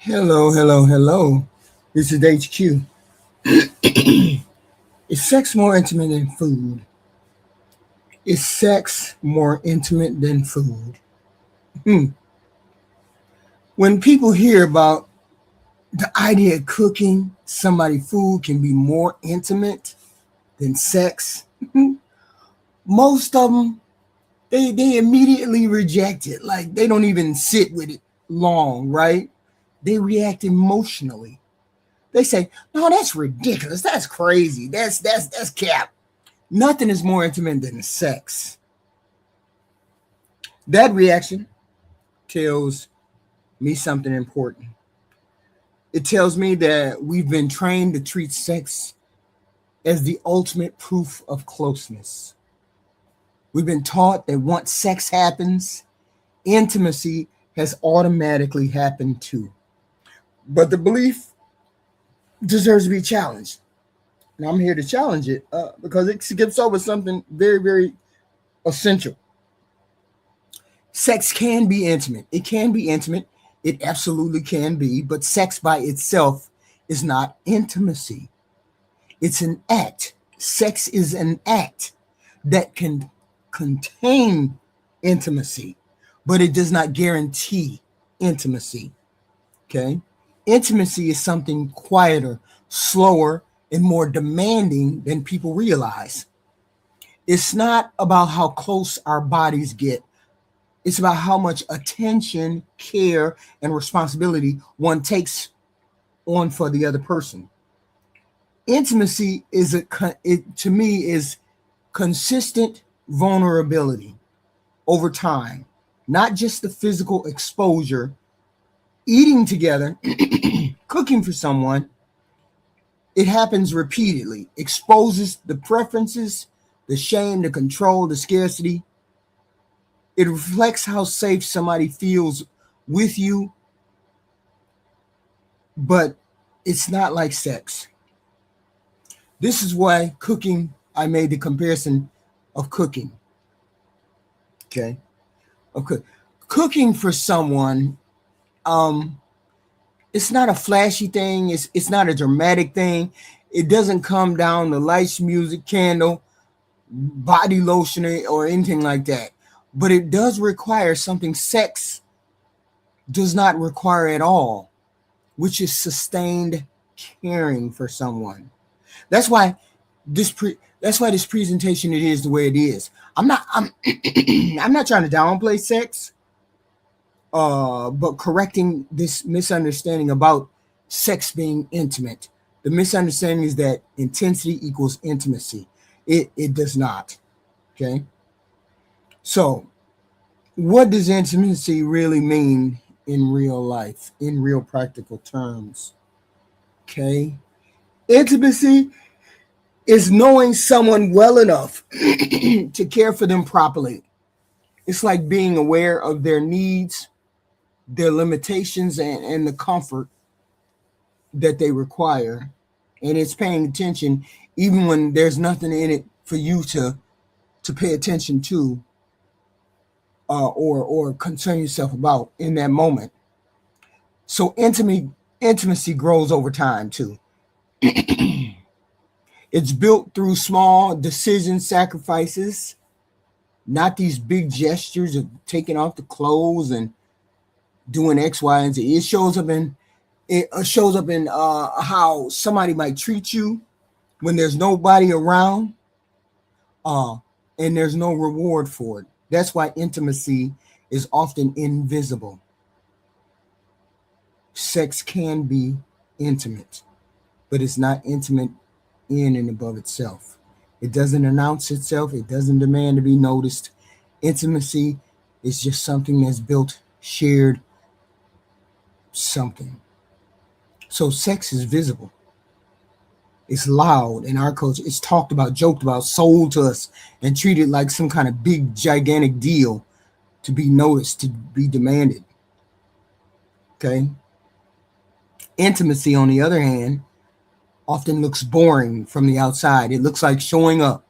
Hello, hello, hello. This is HQ. Is sex more intimate than food? Is sex more intimate than food? Hmm. When people hear about the idea of cooking somebody food can be more intimate than sex, most of them they immediately reject it. Like they don't even sit with it long, right? They react emotionally. They say, "No, that's ridiculous. That's crazy. That's cap." Nothing is more intimate than sex. That reaction tells me something important. It tells me that we've been trained to treat sex as the ultimate proof of closeness. We've been taught that once sex happens, intimacy has automatically happened too. But the belief deserves to be challenged. And I'm here to challenge it because it skips over something very, very essential. Sex can be intimate. It can be intimate. It absolutely can be. But sex by itself is not intimacy. It's an act. Sex is an act that can contain intimacy, but it does not guarantee intimacy. Okay? Intimacy is something quieter, slower, and more demanding than people realize. It's not about how close our bodies get. It's about how much attention, care, and responsibility one takes on for the other person. Intimacy to me is consistent vulnerability over time, not just the physical exposure. Eating together, cooking for someone, it happens repeatedly, exposes the preferences, the shame, the control, the scarcity. It reflects how safe somebody feels with you, but it's not like sex. This is why cooking, I made the comparison of cooking. Okay. Okay. Cooking for someone, um, it's not a flashy thing, it's not a dramatic thing. It doesn't come down to lights, music, candle, body lotion, or anything like that. But it does require something sex does not require at all, which is sustained caring for someone. That's why that's why this presentation it is the way it is. I'm I'm not trying to downplay sex, but correcting this misunderstanding about sex being intimate. The misunderstanding is that intensity equals intimacy. It does not. Okay. So what does intimacy really mean in real life, in real practical terms? Okay. Intimacy is knowing someone well enough to care for them properly. It's like being aware of their needs, their limitations, and the comfort that they require. And it's paying attention even when there's nothing in it for you to pay attention to or concern yourself about in that moment. So intimacy grows over time too. It's built through small decision sacrifices, not these big gestures of taking off the clothes and doing X, Y, and Z. It shows up in how somebody might treat you when there's nobody around, uh, and there's no reward for it. That's why intimacy is often invisible. Sex can be intimate, but it's not intimate in and above itself. It doesn't announce itself. It doesn't demand to be noticed. Intimacy is just something that's built, shared, something. So sex is visible. It's loud in our culture. It's talked about, joked about, sold to us, and treated like some kind of big, gigantic deal to be noticed, to be demanded. Okay. Intimacy, on the other hand, often looks boring from the outside. It looks like showing up,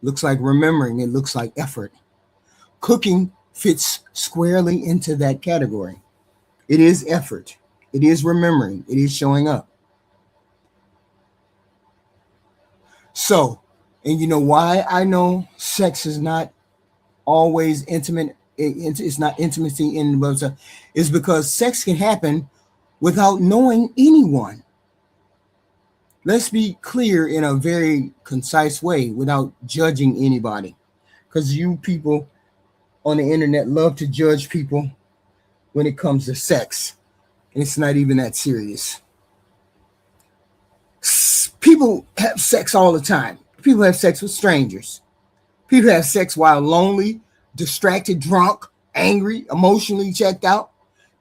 looks like remembering, it looks like effort. Cooking fits squarely into that category. It is effort. It is remembering. It is showing up. So, and you know why I know sex is not always intimate. It's not intimacy in the is because sex can happen without knowing anyone. Let's be clear in a very concise way without judging anybody. Because you people on the internet love to judge people when it comes to sex. And it's not even that serious. People have sex all the time. People have sex with strangers. People have sex while lonely, distracted, drunk, angry, emotionally checked out.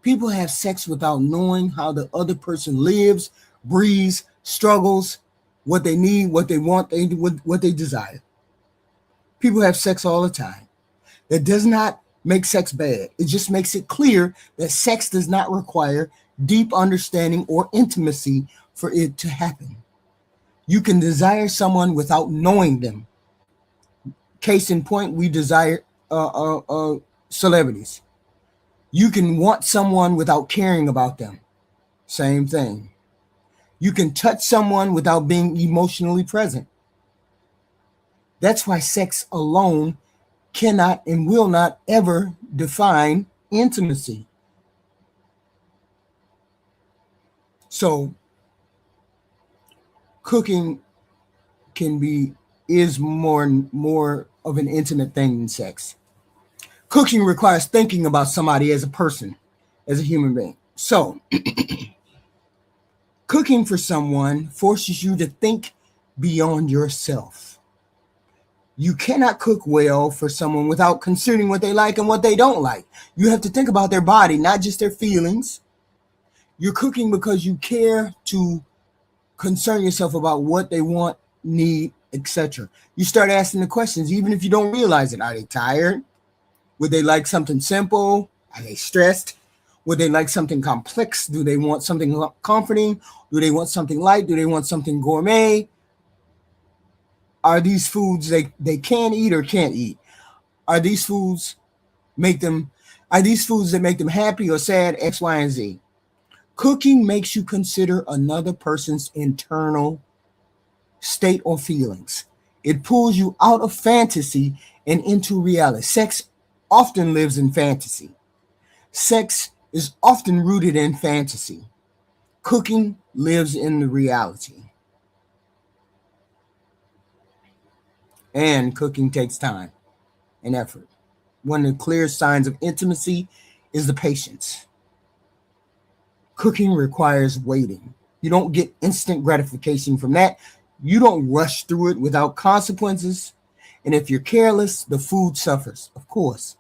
People have sex without knowing how the other person lives, breathes, struggles, what they need, what they want, what they desire. People have sex all the time. That does not make sex bad. It just makes it clear that sex does not require deep understanding or intimacy for it to happen. You can desire someone without knowing them. Case in point, we desire celebrities. You can want someone without caring about them. Same thing. You can touch someone without being emotionally present. That's why sex alone cannot and will not ever define intimacy. So cooking is more of an intimate thing than sex. Cooking requires thinking about somebody as a person, as a human being. So cooking for someone forces you to think beyond yourself. You cannot cook well for someone without considering what they like and what they don't like. You have to think about their body, not just their feelings. You're cooking because you care to concern yourself about what they want, need, etc. You start asking the questions, even if you don't realize it. Are they tired? Would they like something simple? Are they stressed? Would they like something complex? Do they want something comforting? Do they want something light? Do they want something gourmet? Are these foods they can eat or can't eat? Are these foods that make them happy or sad? X, Y, and Z. Cooking makes you consider another person's internal state or feelings. It pulls you out of fantasy and into reality. Sex often lives in fantasy. Sex is often rooted in fantasy. Cooking lives in the reality. And cooking takes time and effort. One of the clear signs of intimacy is the patience. Cooking requires waiting. You don't get instant gratification from that. You don't rush through it without consequences. And if you're careless, the food suffers, of course.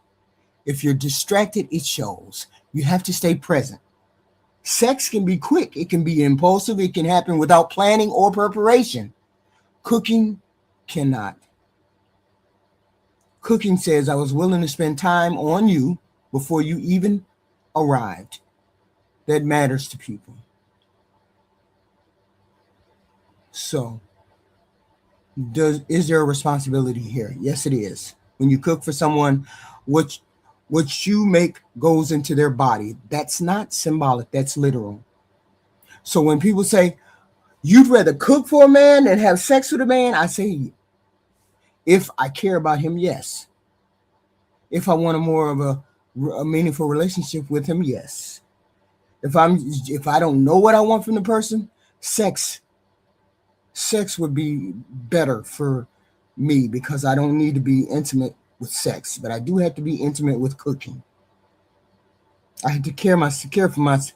If you're distracted, it shows. You have to stay present. Sex can be quick. It can be impulsive. It can happen without planning or preparation. Cooking cannot. Cooking says, I was willing to spend time on you before you even arrived. That matters to people. So, is there a responsibility here? Yes, it is. When you cook for someone, what you make goes into their body. That's not symbolic, that's literal. So when people say, you'd rather cook for a man than have sex with a man, I say, if I care about him, yes. If I want a more of a meaningful relationship with him, yes. If I don't know what I want from the person, sex would be better for me because I don't need to be intimate with sex, but I do have to be intimate with cooking. I have to care for myself.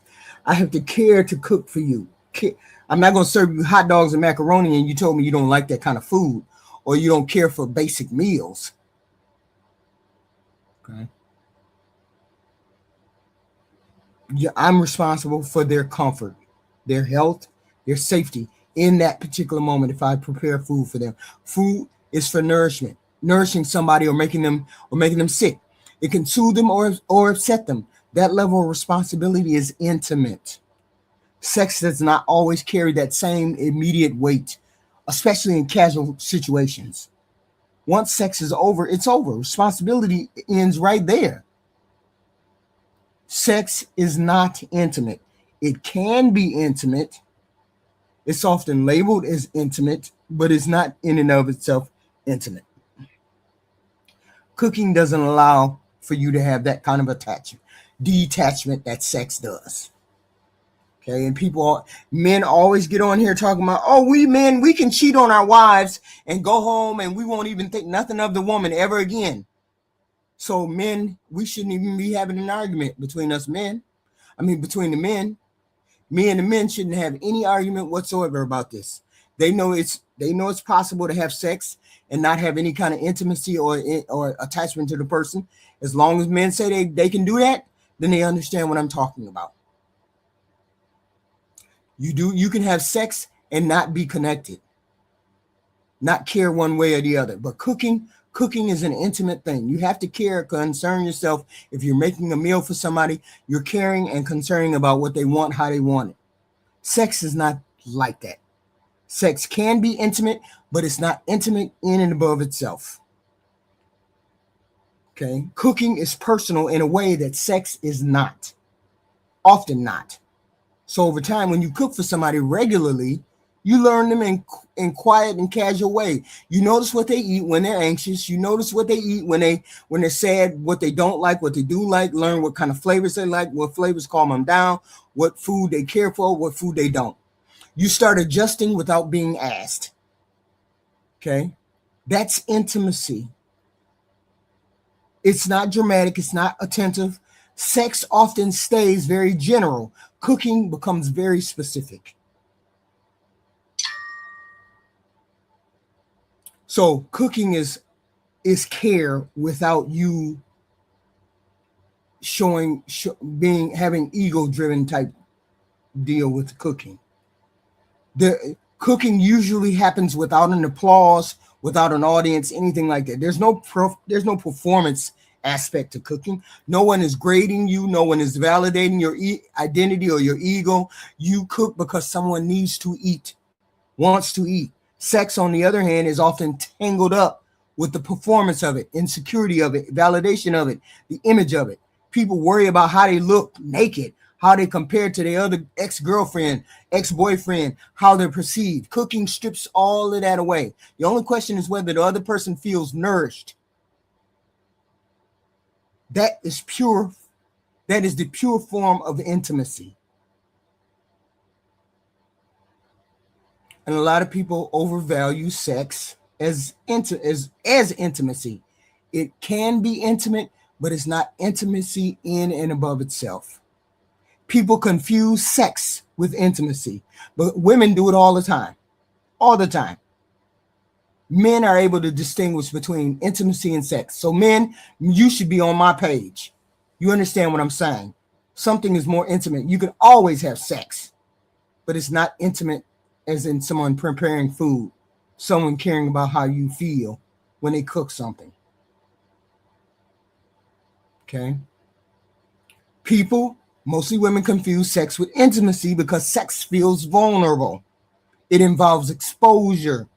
I have to care to cook for you. I'm not going to serve you hot dogs and macaroni and you told me you don't like that kind of food or you don't care for basic meals. Okay. Yeah, I'm responsible for their comfort, their health, their safety in that particular moment if I prepare food for them. Food is for nourishment, nourishing somebody or making them sick. It can soothe them or upset them. That level of responsibility is intimate. Sex does not always carry that same immediate weight, especially in casual situations. Once sex is over, it's over. Responsibility ends right there. Sex is not intimate. It can be intimate. It's often labeled as intimate, but it's not in and of itself intimate. Cooking doesn't allow for you to have that kind of attachment, detachment that sex does. Okay, and men always get on here talking about, oh, we men, we can cheat on our wives and go home and we won't even think nothing of the woman ever again. So men, we shouldn't even be having an argument between us men. I mean, between the men. Me and the men shouldn't have any argument whatsoever about this. They know it's possible to have sex and not have any kind of intimacy or attachment to the person. As long as men say they can do that, then they understand what I'm talking about. You can have sex and not be connected, not care one way or the other. But cooking is an intimate thing. You have to care, concern yourself. If you're making a meal for somebody, you're caring and concerning about what they want, how they want it. Sex is not like that. Sex can be intimate, but it's not intimate in and above itself. Okay? Cooking is personal in a way that sex is not. Often not. So over time, when you cook for somebody regularly, you learn them in quiet and casual way. You notice what they eat when they're anxious. You notice what they eat when they're sad, what they don't like, what they do like, learn what kind of flavors they like, what flavors calm them down, what food they care for, what food they don't. You start adjusting without being asked. Okay? That's intimacy. It's not dramatic. It's not attentive. Sex often stays very general. Cooking becomes very specific. So cooking is care without you having ego-driven type deal with cooking. The cooking usually happens without an applause, without an audience, anything like that. There's no performance aspect to cooking. No one is grading you. No one is validating your identity or your ego. You cook because someone needs to eat, wants to eat. Sex, on the other hand, is often tangled up with the performance of it, insecurity of it, validation of it, the image of it. People worry about how they look naked, how they compare to their other ex-girlfriend, ex-boyfriend, how they're perceived. Cooking strips all of that away. The only question is whether the other person feels nourished. That is pure. That is the pure form of intimacy. And a lot of people overvalue sex as intimacy. It can be intimate, but it's not intimacy in and above itself. People confuse sex with intimacy, but women do it all the time. All the time. Men are able to distinguish between intimacy and sex. So men, you should be on my page. You understand what I'm saying? Something is more intimate. You can always have sex, but it's not intimate as in someone preparing food, someone caring about how you feel when they cook something. Okay? People, mostly women, confuse sex with intimacy because sex feels vulnerable. It involves exposure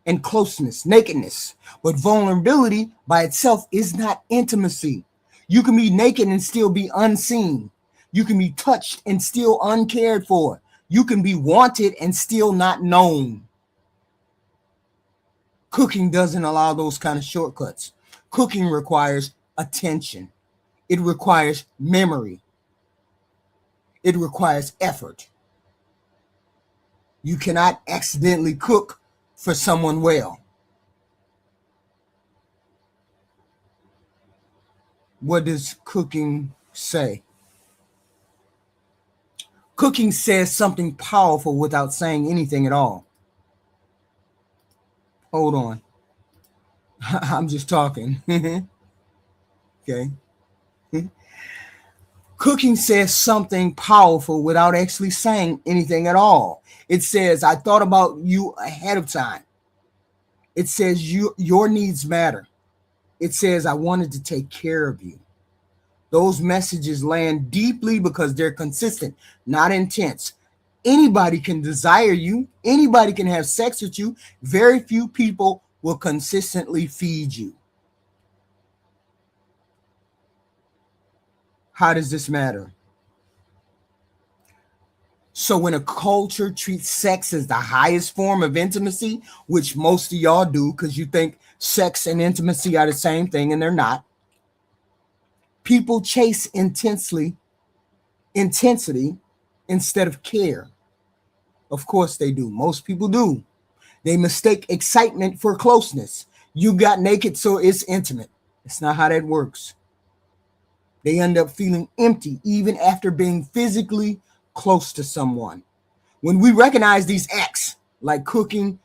and closeness, nakedness. But vulnerability by itself is not intimacy. You can be naked and still be unseen. You can be touched and still uncared for. You can be wanted and still not known. Cooking doesn't allow those kind of shortcuts. Cooking requires attention. It requires memory. It requires effort. You cannot accidentally cook for someone well. What does cooking say? Cooking says something powerful without saying anything at all. Hold on. I'm just talking. Okay. Cooking says something powerful without actually saying anything at all. It says, I thought about you ahead of time. It says your needs matter. It says, I wanted to take care of you. Those messages land deeply because they're consistent, not intense. Anybody can desire you. Anybody can have sex with you. Very few people will consistently feed you. How does this matter? So when a culture treats sex as the highest form of intimacy, which most of y'all do because you think sex and intimacy are the same thing, and they're not, people chase intensity instead of care. Of course they do. Most people do. They mistake excitement for closeness. You got naked, so it's intimate. It's not how that works. They end up feeling empty even after being physically close to someone. When we recognize these acts, like cooking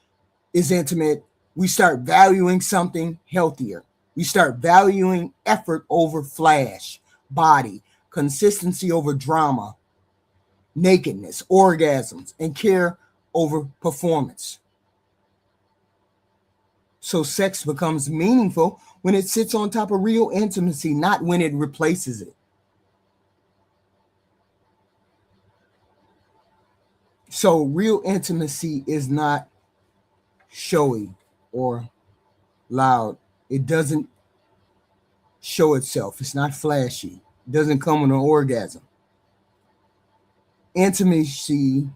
is intimate, we start valuing something healthier. We start valuing effort over flash, body, consistency over drama, nakedness, orgasms, and care over performance. So sex becomes meaningful when it sits on top of real intimacy, not when it replaces it. So real intimacy is not showy or loud. It doesn't show itself. It's not flashy. It doesn't come with an orgasm. Intimacy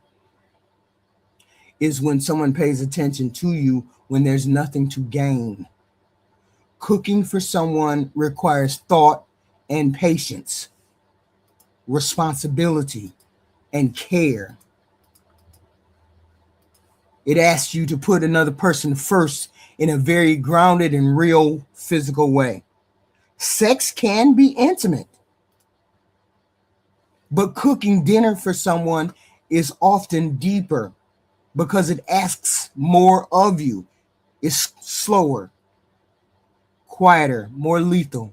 is when someone pays attention to you when there's nothing to gain. Cooking for someone requires thought and patience, responsibility, and care. It asks you to put another person first in a very grounded and real physical way. Sex can be intimate, but cooking dinner for someone is often deeper because it asks more of you. It's slower, quieter, more lethal,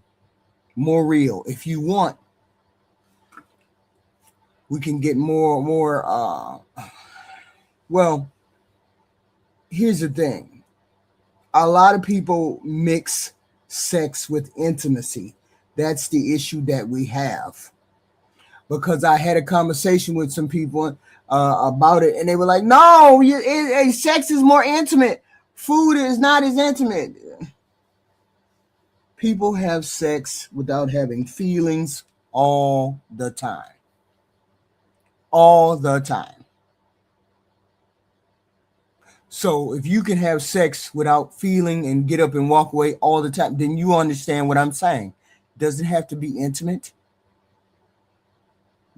more real. If you want, we can get more. Well, here's the thing. A lot of people mix sex with intimacy. That's the issue that we have. Because I had a conversation with some people about it, and they were like, "No, sex is more intimate. Food is not as intimate." People have sex without having feelings all the time. All the time. So if you can have sex without feeling and get up and walk away all the time, then you understand what I'm saying. Doesn't have to be intimate.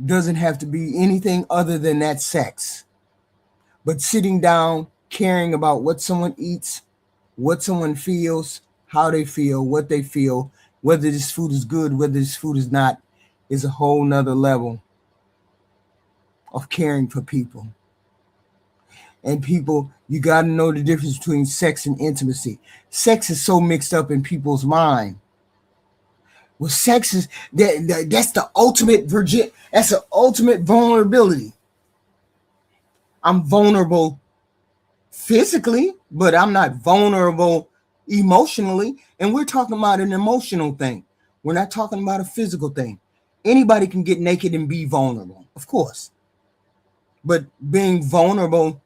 Doesn't have to be anything other than that sex. But sitting down, caring about what someone eats, what someone feels, how they feel, what they feel, whether this food is good, whether this food is not, is a whole nother level of caring for people. And people, you got to know the difference between sex and intimacy. Sex is so mixed up in people's mind. Well, sex is that's the ultimate that's the ultimate vulnerability. I'm vulnerable physically, but I'm not vulnerable emotionally. And we're talking about an emotional thing. We're not talking about a physical thing. Anybody can get naked and be vulnerable, of course. But being vulnerable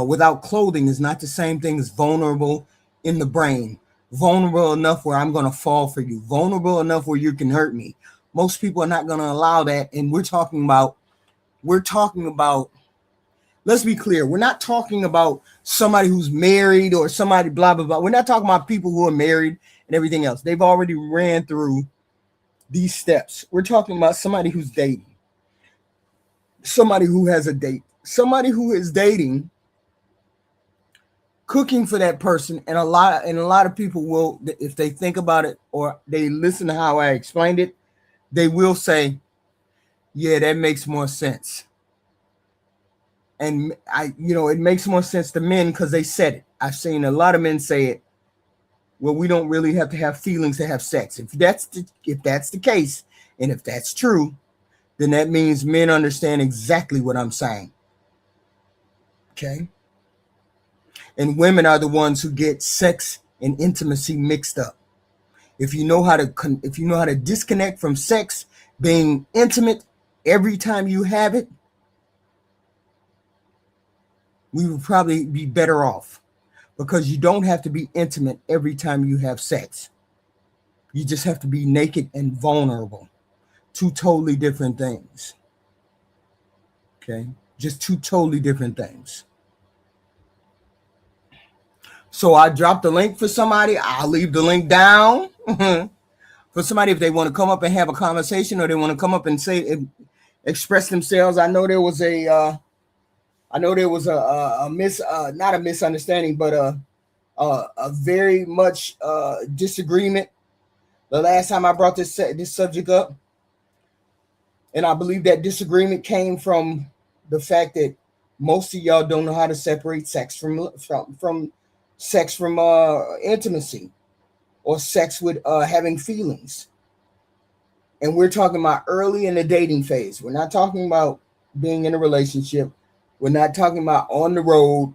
without clothing is not the same thing as vulnerable in the brain. Vulnerable enough where I'm going to fall for you. Vulnerable enough where you can hurt me. Most people are not going to allow that. And we're talking about, let's be clear. We're not talking about somebody who's married or somebody blah, blah, blah. We're not talking about people who are married and everything else. They've already ran through these steps. We're talking about somebody who's dating. Somebody who has a date. Somebody who is dating, cooking for that person, and a lot of people will, if they think about it or they listen to how I explained it, they will say, yeah, that makes more sense. And it makes more sense to men because they said it. I've seen a lot of men say it. Well, we don't really have to have feelings to have sex. If that's the case, and if that's true, then that means men understand exactly what I'm saying. Okay? And women are the ones who get sex and intimacy mixed up. If you know how to disconnect from sex being intimate every time you have it, we would probably be better off, because you don't have to be intimate every time you have sex. You just have to be naked and vulnerable. Two totally different things. Okay. Just two totally different things. So I dropped the link for somebody. I'll leave the link down for somebody if they want to come up and have a conversation, or they want to come up and say, express themselves. I know there was a not a misunderstanding, but a very much disagreement the last time I brought this subject up, and I believe that disagreement came from the fact that most of y'all don't know how to separate sex from sex from intimacy, or sex with having feelings. And we're talking about early in the dating phase. We're not talking about being in a relationship. We're not talking about on the road.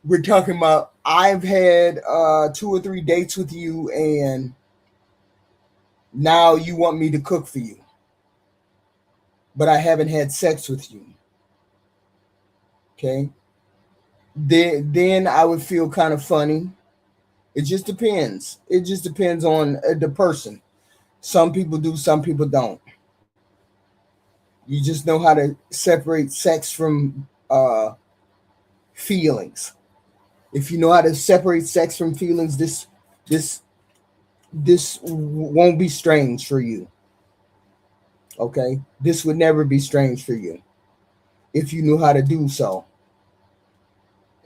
We're talking about I've had 2 or 3 dates with you, and now you want me to cook for you, but I haven't had sex with you. Okay. Then I would feel kind of funny. It just depends. It just depends on the person. Some people do, some people don't. You just know how to separate sex from feelings. If you know how to separate sex from feelings, this won't be strange for you. Okay? This would never be strange for you if you knew how to do so.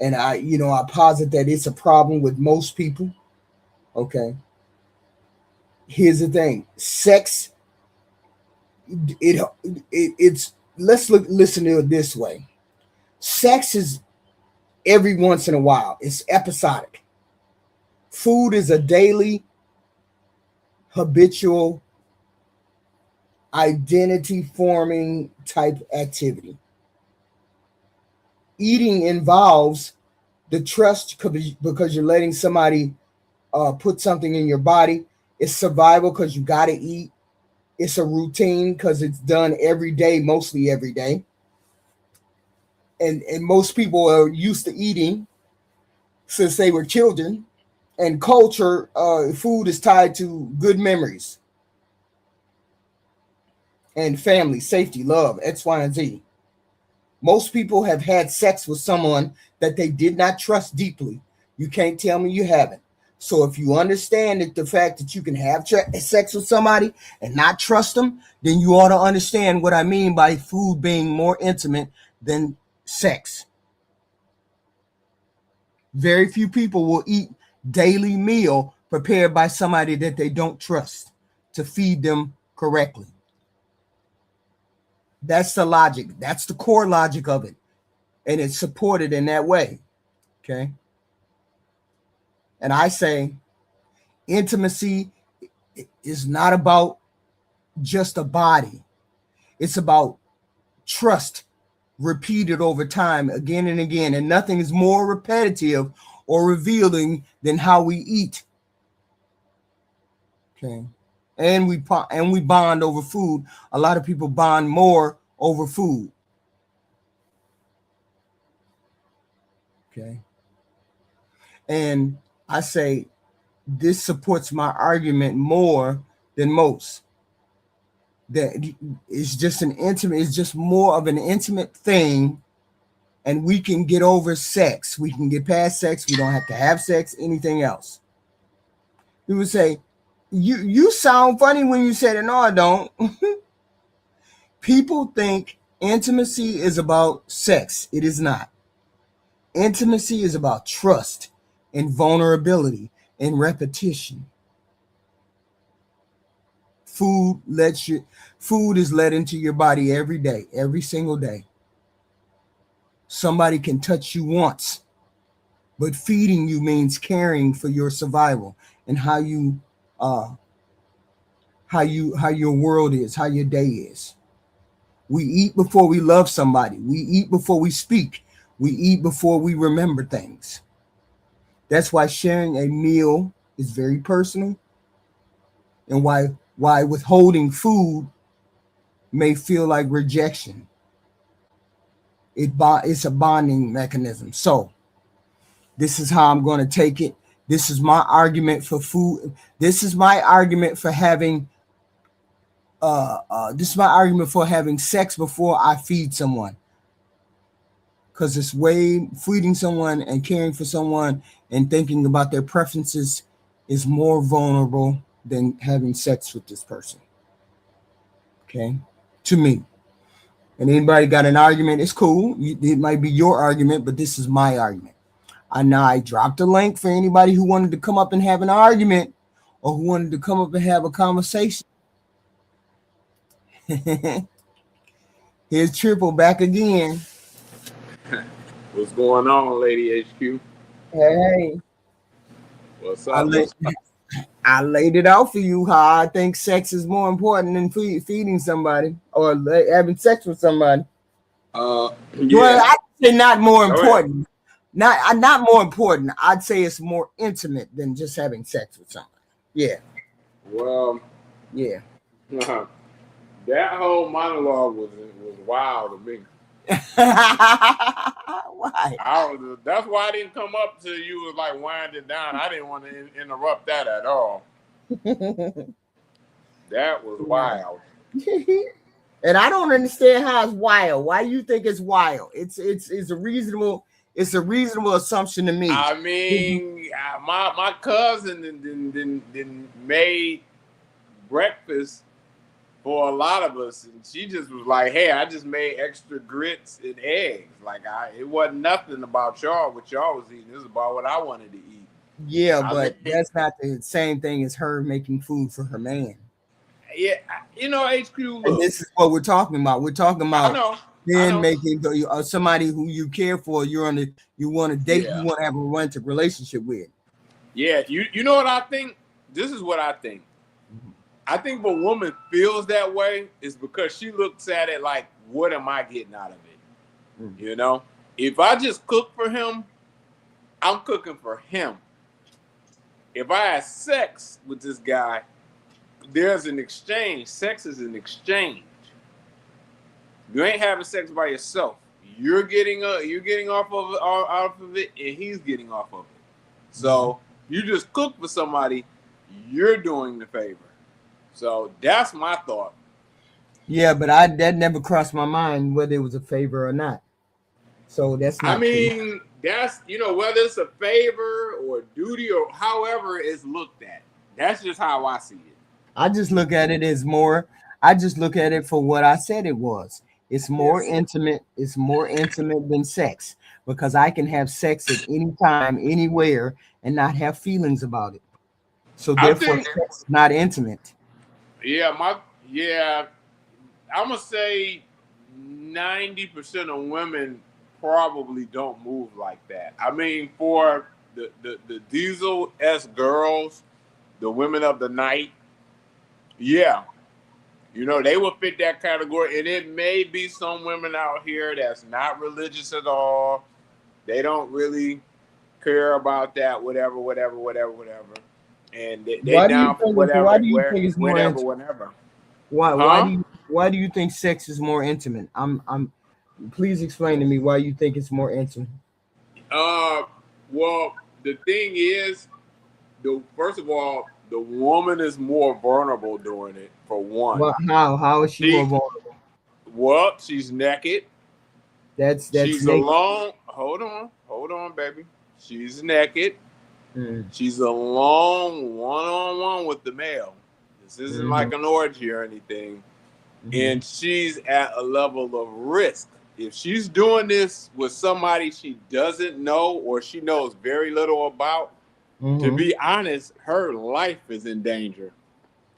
And I posit that it's a problem with most people. Okay? Here's the thing. Sex, it's listen to it this way. Sex is every once in a while. It's episodic. Food is a daily, habitual, identity forming type activity. Eating involves the trust because you're letting somebody put something in your body. It's survival because you got to eat. It's a routine because it's done every day, mostly every day. And most people are used to eating since they were children. And culture, food is tied to good memories and family, safety, love, X, Y, and Z. Most people have had sex with someone that they did not trust deeply. You can't tell me you haven't. So if you understand that the fact that you can have sex with somebody and not trust them, then you ought to understand what I mean by food being more intimate than sex. Very few people will eat daily meal prepared by somebody that they don't trust to feed them correctly. That's the logic. That's the core logic of it. And it's supported in that way. Okay. And I say intimacy is not about just a body. It's about trust repeated over time again and again. And nothing is more repetitive or revealing than how we eat. Okay. And we bond over food. A lot of people bond more over food. Okay. And I say this supports my argument more than most. That it's just more of an intimate thing, and we can get over sex. We can get past sex. We don't have to have sex, anything else. People say, you sound funny when you said it. No, I don't. People think intimacy is about sex. It is not. Intimacy is about trust and vulnerability and repetition. Food is let into your body every day, every single day. Somebody can touch you once, but feeding you means caring for your survival and how your world is, how your day is. We eat before we love somebody. We eat before we speak. We eat before we remember things. That's why sharing a meal is very personal, and why withholding food may feel like rejection. It's a bonding mechanism. So this is how I'm going to take it. This is my argument for food. This is my argument for having This is my argument for having sex before I feed someone, because it's way feeding someone and caring for someone and thinking about their preferences is more vulnerable than having sex with this person. Okay, to me. And anybody got an argument? It's cool. It might be your argument, but this is my argument. I dropped a link for anybody who wanted to come up and have an argument or who wanted to come up and have a conversation. Here's Triple back again. What's going on, Lady HQ? Hey. What's up? I laid it out for you how I think sex is more important than feeding somebody or having sex with somebody. Yeah. Well, I'd say not more important. Not more important. I'd say it's more intimate than just having sex with somebody. Yeah. Well. Yeah. That whole monologue was wild to me. Why? That's why I didn't come up till you was like winding down. I didn't want to interrupt that at all. That was wild. And I don't understand how it's wild. Why do you think it's wild? It's a reasonable assumption to me. I mean, my cousin then made breakfast for a lot of us, and she just was like, "Hey, I just made extra grits and eggs. Like, it wasn't nothing about y'all what y'all was eating. It was about what I wanted to eat." Yeah, but that's not the same thing as her making food for her man. Yeah, HQ. Look, and this is what we're talking about. We're talking about then making somebody who you care for. You want to date. You want to have a romantic relationship with. Yeah, you know what I think? This is what I think. I think if a woman feels that way, is because she looks at it like, what am I getting out of it? Mm-hmm. If I just cook for him, I'm cooking for him. If I have sex with this guy, there's an exchange. Sex is an exchange. You ain't having sex by yourself. You're getting off of it, and he's getting off of it. So you just cook for somebody, you're doing the favor. So that's my thought. Yeah, but that never crossed my mind whether it was a favor or not. So that's not. I mean, that's whether it's a favor or duty or however it's looked at. That's just how I see it. I just look at it as more. I just look at it for what I said it was. It's more intimate. It's more intimate than sex because I can have sex at any time, anywhere, and not have feelings about it. So therefore, sex is not intimate. Yeah, I'm gonna say 90% of women probably don't move like that. I mean, for the Diesel S girls, the women of the night, yeah, they will fit that category. And it may be some women out here that's not religious at all. They don't really care about that, whatever. And they down for whatever, whenever. Why do you think sex is more intimate? Please explain to me why you think it's more intimate. Well, the thing is, first of all, the woman is more vulnerable during it, for one. Well, how is she more vulnerable? Well, she's naked. She's naked. Alone. Hold on, baby. She's naked. She's alone, one-on-one with the male. This isn't like an orgy or anything. And she's at a level of risk. If she's doing this with somebody she doesn't know or she knows very little about, to be honest, her life is in danger.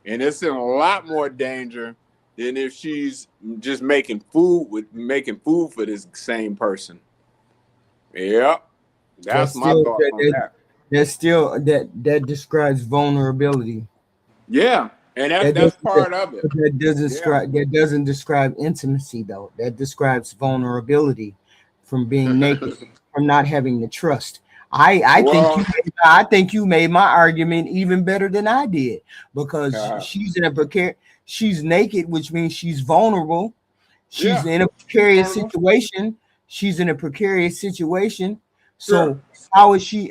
And it's in a lot more danger than if she's just making food for this same person. Yeah. That's my thought on that. That's still that describes vulnerability. Yeah. And that's part of it. That doesn't describe intimacy though. That describes vulnerability from being naked, from not having the trust. I think you made my argument even better than I did because she's naked, which means she's vulnerable. She's in a precarious situation. So how is she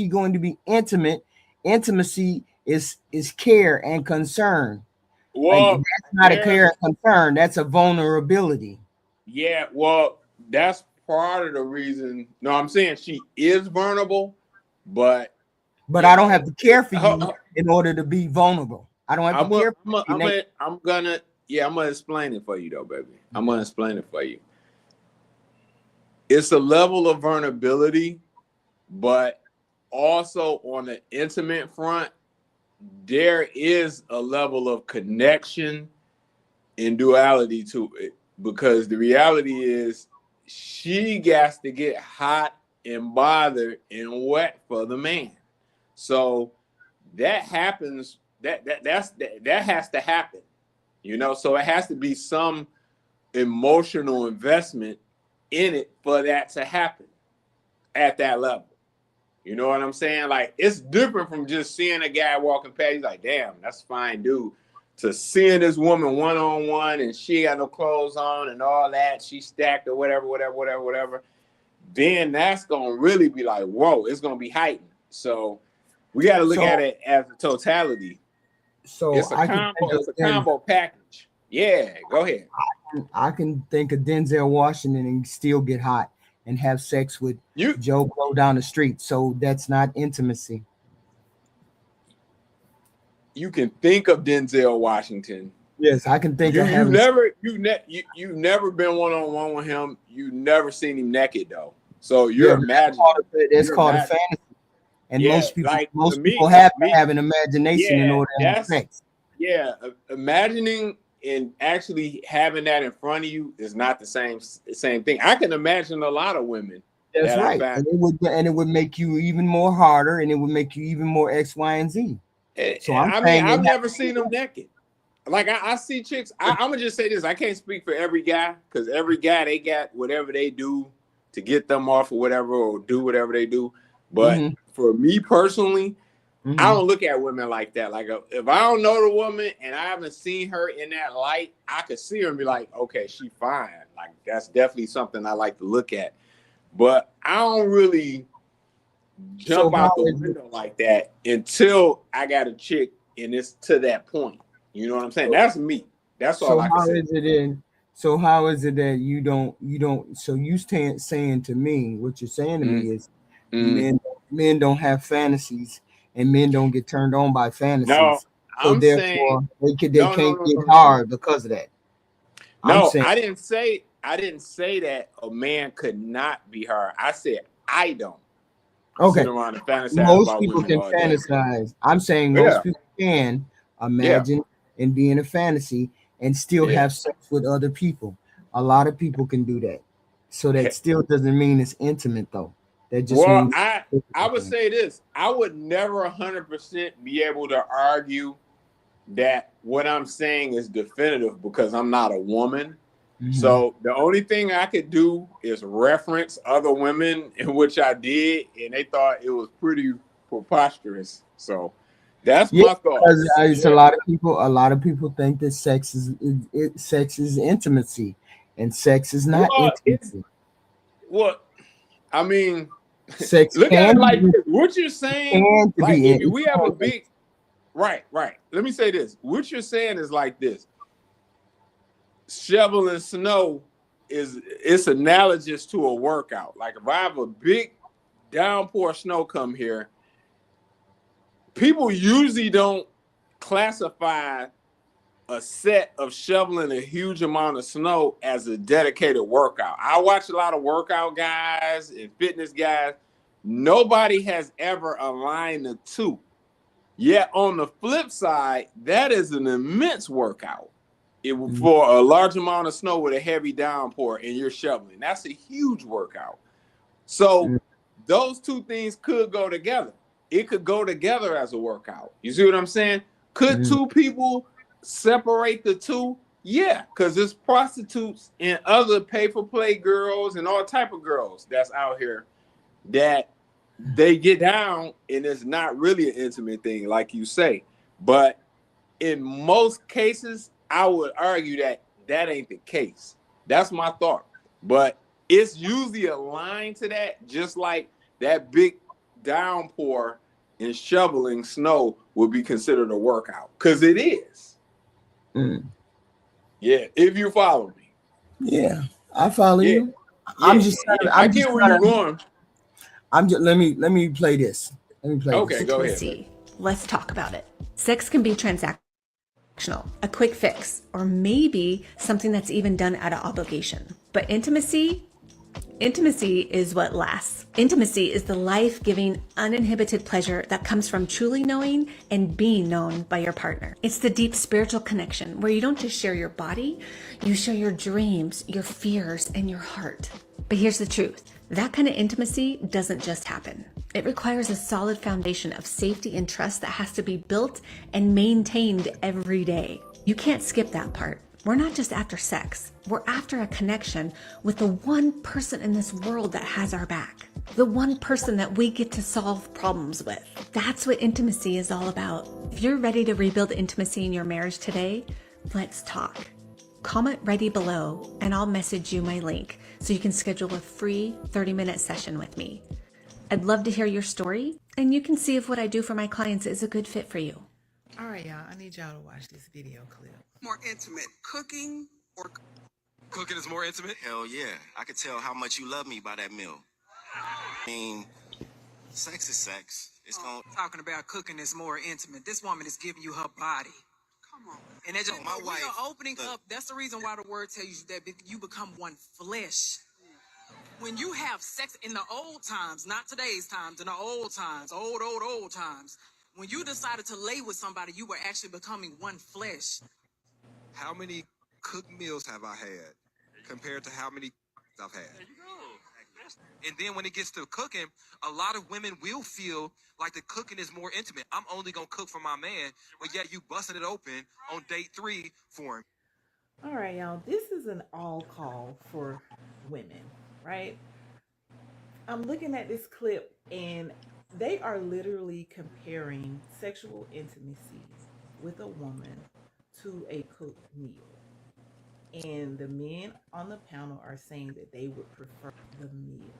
going to be intimate? Intimacy is care and concern. Like Well, that's not a care and concern. That's a vulnerability. yeah, well, that's part of the reason. No, I'm saying she is vulnerable, but But I it, don't have to care for uh, you in order to be vulnerable. I don't have to care for you. I'm gonna explain it for you though, baby. I'm gonna explain it for you. It's a level of vulnerability, but also on the intimate front, there is a level of connection and duality to it, because the reality is she gets to get hot and bothered and wet for the man. So that happens. That has to happen. So it has to be some emotional investment in it for that to happen at that level. You know what I'm saying? Like, it's different from just seeing a guy walking past. He's like, damn, that's a fine dude. To seeing this woman one-on-one and she got no clothes on and all that, she stacked or whatever. Then that's going to really be like, whoa, it's going to be heightened. So we got to look at it as a totality. So it's a combo package. Yeah, go ahead. I can think of Denzel Washington and still get hot and have sex with Joe Blow down the street. So that's not intimacy. You can think of Denzel Washington. Yes, I can think of having. You've never been one-on-one with him. You've never seen him naked though. So you're imagining. That's called a fantasy. And most people have to have an imagination in order to have sex. Yeah, imagining and actually having that in front of you is not the same thing. I can imagine a lot of women. That's right. And it would make you even more harder, and it would make you even more X, Y, and Z. So I've never seen them naked. Like I see chicks. I'm gonna just say this. I can't speak for every guy, because every guy, they got whatever they do to get them off or whatever, or do whatever they do. But for me personally, I don't look at women like that. Like, if I don't know the woman and I haven't seen her in that light, I could see her and be like, okay, she fine. Like, that's definitely something I like to look at. But I don't really jump out the window like that until I got a chick and it's to that point. You know what I'm saying? That's me. That's all I can say. So how is it that you don't? So you saying to me, what you're saying to me is, men don't have fantasies, and men don't get turned on by fantasies. No, so therefore they can't get hard because of that. No, I didn't say that a man could not be hard. I said I don't. Okay. Sit around and fantasize most about people can fantasize. I'm saying most people can imagine and be in a fantasy and still have sex with other people. A lot of people can do that. So that still doesn't mean it's intimate though. That just means I would say this. I would never 100% be able to argue that what I'm saying is definitive, because I'm not a woman. So the only thing I could do is reference other women, in which I did, and they thought it was pretty preposterous. So that's my thought. It's a lot of people think that sex is intimacy, and sex is not intimacy. I mean, sex look at it like this. What you're saying, like, if we have a big right. Let me say this. What you're saying is like this. Shoveling snow it's analogous to a workout. Like, if I have a big downpour of snow come here, people usually don't classify a set of shoveling a huge amount of snow as a dedicated workout. I watch a lot of workout guys and fitness guys. Nobody has ever aligned the two. Yet on the flip side, that is an immense workout. For a large amount of snow with a heavy downpour and you're shoveling. That's a huge workout. So those two things could go together. It could go together as a workout. You see what I'm saying? Could two people separate the two? Yeah, because there's prostitutes and other pay-for-play girls and all type of girls that's out here that they get down, and it's not really an intimate thing, like you say. But in most cases, I would argue that ain't the case. That's my thought. But it's usually aligned to that, just like that big downpour and shoveling snow would be considered a workout, because it is. Yeah, if you follow me. Yeah, I follow you. I get where you're going. Let me play this. Okay, go ahead. Intimacy. Let's talk about it. Sex can be transactional, a quick fix, or maybe something that's even done out of obligation. But intimacy is what lasts. Intimacy is the life-giving, uninhibited pleasure that comes from truly knowing and being known by your partner. It's the deep spiritual connection where you don't just share your body, you share your dreams, your fears, and your heart. But here's the truth. That kind of intimacy doesn't just happen. It requires a solid foundation of safety and trust that has to be built and maintained every day. You can't skip that part. We're not just after sex. We're after a connection with the one person in this world that has our back. The one person that we get to solve problems with. That's what intimacy is all about. If you're ready to rebuild intimacy in your marriage today, let's talk. Comment ready below and I'll message you my link so you can schedule a free 30-minute session with me. I'd love to hear your story and you can see if what I do for my clients is a good fit for you. All right, y'all, I need y'all to watch this video clip. More intimate, cooking or cooking is more intimate? Hell yeah. I could tell how much you love me by that meal. I mean, sex is sex. It's talking about cooking is more intimate. This woman is giving you her body. Come on. And that's just my wife. You're opening up. That's the reason why the word tells you that you become one flesh. When you have sex in the old times, not today's times, in the old times, old times, when you decided to lay with somebody, you were actually becoming one flesh. How many cooked meals have I had compared to how many I've had? There you go. And then when it gets to cooking, a lot of women will feel like the cooking is more intimate. I'm only going to cook for my man, but yet you busting it open on date 3 for him. All right, y'all. This is an all call for women, right? I'm looking at this clip and they are literally comparing sexual intimacy with a woman to a cooked meal. And the men on the panel are saying that they would prefer the meal.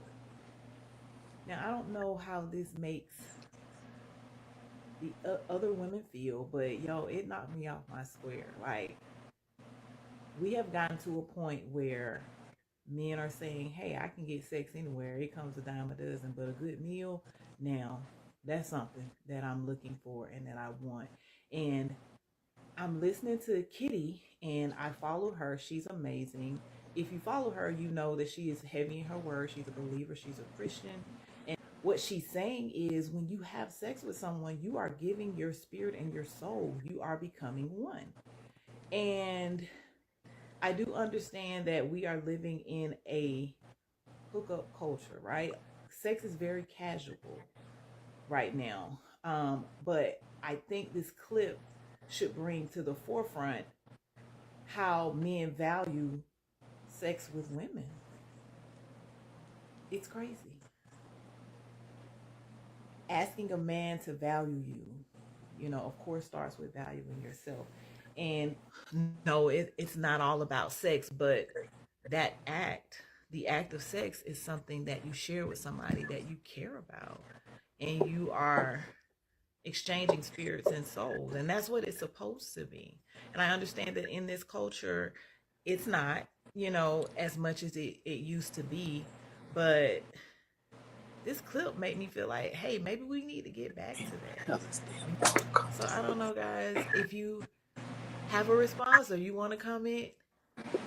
Now, I don't know how this makes the other women feel, but yo, it knocked me off my square. Like, we have gotten to a point where men are saying, hey, I can get sex anywhere. It comes a dime a dozen, but a good meal, now that's something that I'm looking for and that I want. And I'm listening to Kitty and I follow her. She's amazing. If you follow her, you know that she is heavy in her word. She's a believer. She's a Christian. And what she's saying is when you have sex with someone, you are giving your spirit and your soul. You are becoming one. And I do understand that we are living in a hookup culture, right? Sex is very casual right now. But I think this clip should bring to the forefront how men value sex with women. It's crazy. Asking a man to value you know, of course, starts with valuing yourself. And no, it's not all about sex, but that act, the act of sex is something that you share with somebody that you care about. And you are exchanging spirits and souls. And that's what it's supposed to be. And I understand that in this culture, it's not, you know, as much as it used to be. But this clip made me feel like, hey, maybe we need to get back to that. So I don't know, guys, if you have a response or you want to comment,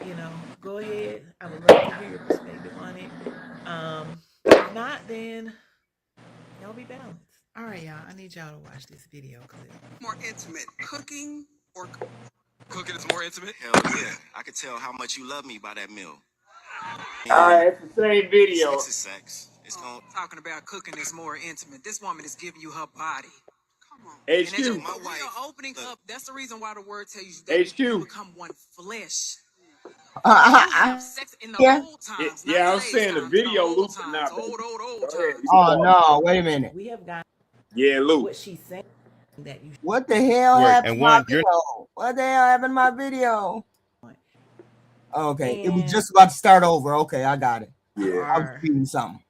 you know, go ahead. I would love to hear your perspective on it. If not, then y'all be balanced. All right, y'all, I need y'all to watch this video clip. More intimate, cooking or cooking is more intimate? Hell yeah. I could tell how much you love me by that meal. It's the same video. Sex is sex. It's talking about cooking is more intimate. This woman is giving you her body. Come on. HQ. My wife. You're opening up. That's the reason why the word tells you that you become one flesh. Sex in the old times, yeah, I'm saying the video looping now. Old times. Oh no! Wait a minute. We have got loop. What she's saying that you. What the hell happened to my video? What the hell happened to my video? Okay, it was just about to start over. Okay, I got it. Yeah, I was reading something.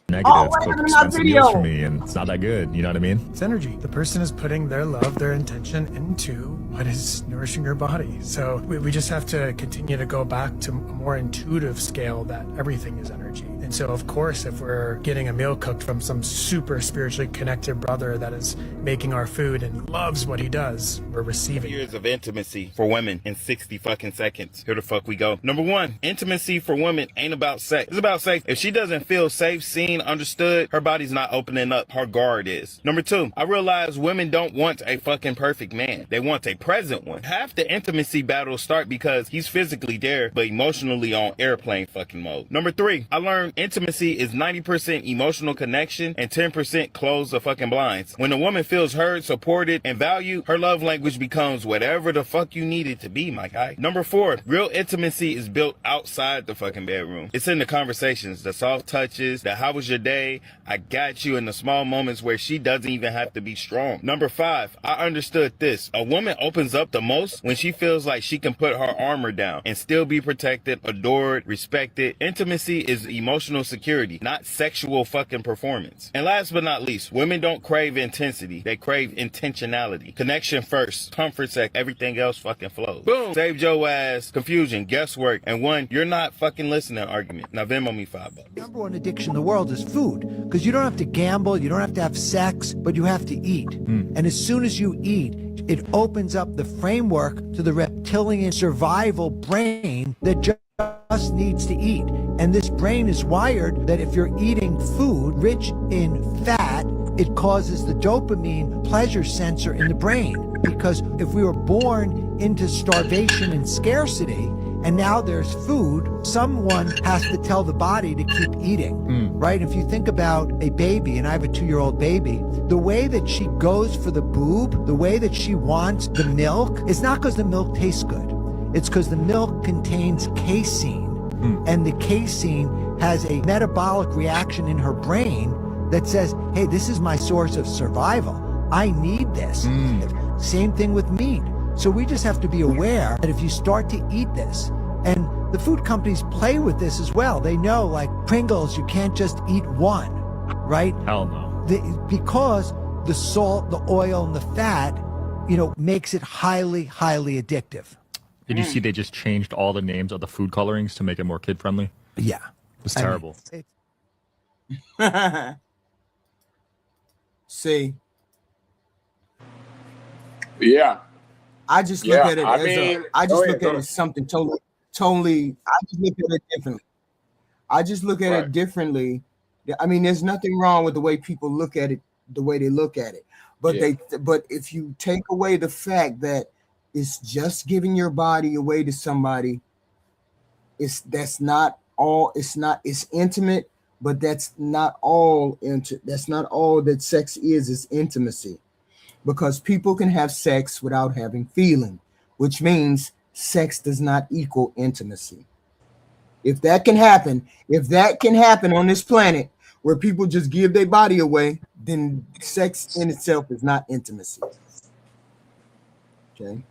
negative. what Cook happened to my expensive meals for video? me, and it's not that good. You know what I mean? It's energy. The person is putting their love, their intention into what is nourishing your body. So we just have to continue to go back to a more intuitive scale that everything is energy. And so, of course, if we're getting a meal cooked from some super spiritually connected brother that is making our food and loves what he does, we're receiving. Years of intimacy for women in 60 fucking seconds. Here the fuck we go. Number one, intimacy for women ain't about sex. It's about safe. If she doesn't feel safe, seen, understood, her body's not opening up. Her guard is. Number two, I realize women don't want a fucking perfect man. They want a present one. Half the intimacy battles start because he's physically there, but emotionally on airplane fucking mode. Number three, I learned intimacy is 90% emotional connection and 10% close the fucking blinds. When a woman feels heard, supported, and valued, her love language becomes whatever the fuck you need it to be, my guy. Number four, real intimacy is built outside the fucking bedroom. It's in the conversations, the soft touches, the how was your day, I got you, in the small moments where she doesn't even have to be strong. Number five, I understood this. A woman opens up the most when she feels like she can put her armor down and still be protected, adored, respected. Intimacy is emotional security, not sexual fucking performance. And last but not least, women don't crave intensity. They crave intentionality. Connection first, comfort second, everything else fucking flows. Boom! Saved your ass confusion, guesswork, and one you're not fucking listening argument. Now Venmo me $5. Number one addiction in the world is food, because you don't have to gamble, you don't have to have sex, but you have to eat. And as soon as you eat, it opens up the framework to the reptilian survival brain that just needs to eat. And this brain is wired that if you're eating food rich in fat, it causes the dopamine pleasure sensor in the brain. Because if we were born into starvation and scarcity, and now there's food, someone has to tell the body to keep eating, right? If you think about a baby, and I have a 2-year-old baby, the way that she goes for the boob, the way that she wants the milk, it's not because the milk tastes good. It's because the milk contains casein, and the casein has a metabolic reaction in her brain that says, hey, this is my source of survival. I need this. Same thing with meat. So we just have to be aware that if you start to eat this, and the food companies play with this as well. They know, like Pringles, you can't just eat one, right? Hell no. Because the salt, the oil, and the fat, makes it highly, highly addictive. Did you see they just changed all the names of the food colorings to make it more kid friendly? Yeah. It's terrible. See, Yeah. I just look at it I as mean, I just go look ahead, at it as something totally. I just look at it differently. I just look at it differently. I mean, there's nothing wrong with the way people look at it, the way they look at it. But but if you take away the fact that it's just giving your body away to somebody, that's not all. It's intimate, but that's not all. That's not all that sex is intimacy. Because people can have sex without having feeling, which means sex does not equal intimacy. If that can happen on this planet where people just give their body away, then sex in itself is not intimacy. Okay.